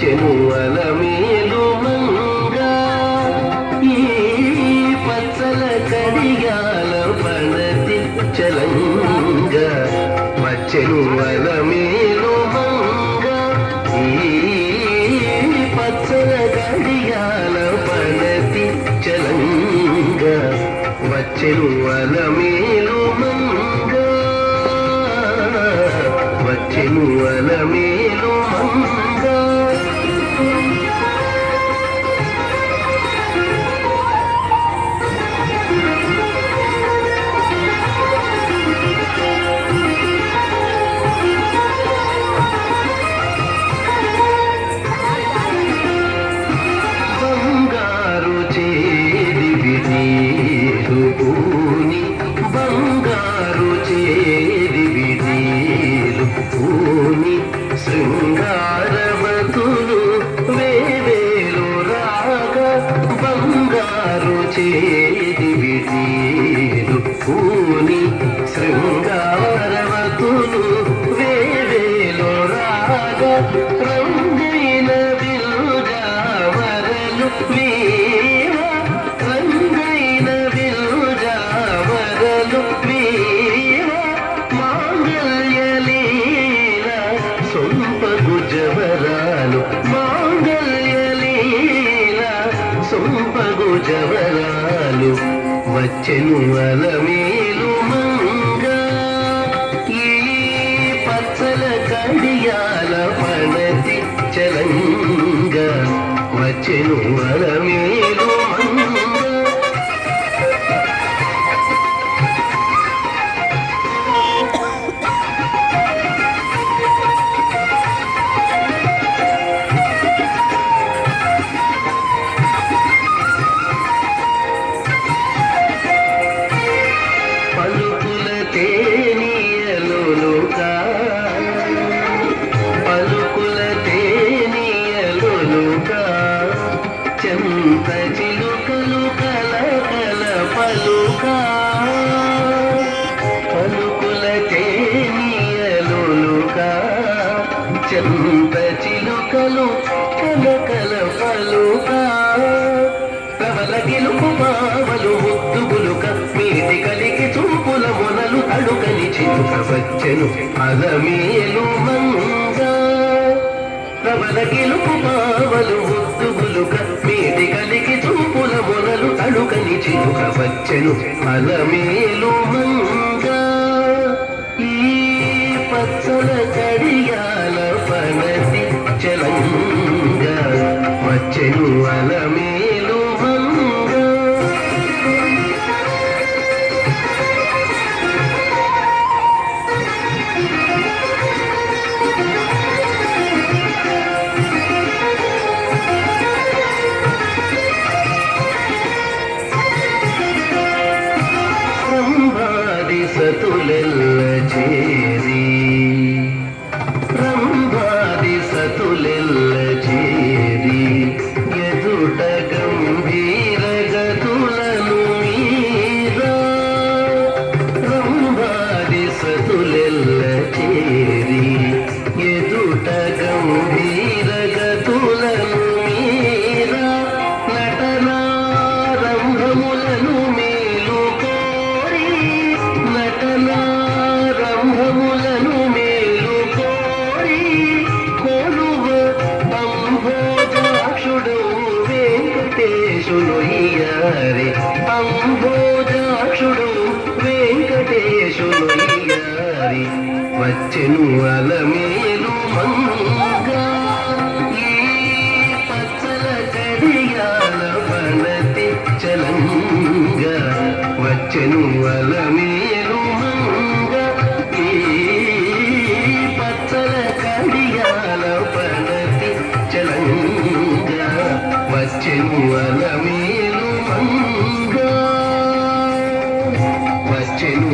వచ్చెను అలమేలు మంగ ఈ పచ్చల కడియాల పణతి చలంగ వచ్చెను అలమేలు మంగ ఈ పచ్చల కడియాల పణతి చలంగ వచ్చెను అలమేలు మంగ వచ్చెను అలమేలు మంగ బంగారు చేది విడీలు పూని బంగారు చేది విడీలు పూని శృంగారవతులు వేవేలు రాగ బంగారు చేది విడీలు పూని శృంగారవతులు వేవేలు రాగ రంగైన విలుజావరలు వీర రంగైన విలుజావరలు వీర మాంగళ్యలీల సొంపగు జవరాలు మాంగళ్యలీల సొంపగు జవరాలు వచ్చెను అలమేలు మంగ ఈ పచ్చల కడియాల పణతి చలంగ వచ్చెను అలమేలు మంగ పలుకుల తేనియలులుగా పలుకుల తేనియలులుగా చెంత చిలుకలు కలకల పలుకా పలుకుల తేనియలులుగా చెంత చిలుకలు కలకల పలుకా ప్రబల గెలుపు పావలు ముద్దుగులుక మీటి కలిగి చూపుల మొనలు అడుగని చిలుక వచ్చెను అలమేలు మంగ ప్రబల గెలుపు పావలు ముద్దుగులుక మీటి కలిగి చూపుల మొనలు అడుగని చిలుక వచ్చెను అలమేలు మంగ ఈ పచ్చల కడియాల పణతి చలంగ వచ్చెను అలమేలు మంగ రంభాది సతులెల్ల చేరి రంభాది సతులెల్ల చేరి ఎదుట గంభీర గతులను మీరా రంభాది సతులెల్ల చేరి ఎదుట గంభీర గతులను మీరా నటనారంభములను మేలు కోరి నటనారంభములను మేలు కోరి కొలువ అంభోజాక్షుడు వెంకటేశులు ఇయారే అంభోజాక్షుడు వెంకటేశులు ఇయారే వచ్చెను అలమేలు మంగ ఈ పచ్చల కడియాల పణతి చలంగ వచ్చెను అలమేలు మంగ ఈ పచ్చల కడియాల పణతి చలంగ వచ్చెను అలమేలు మంగ వచ్చెను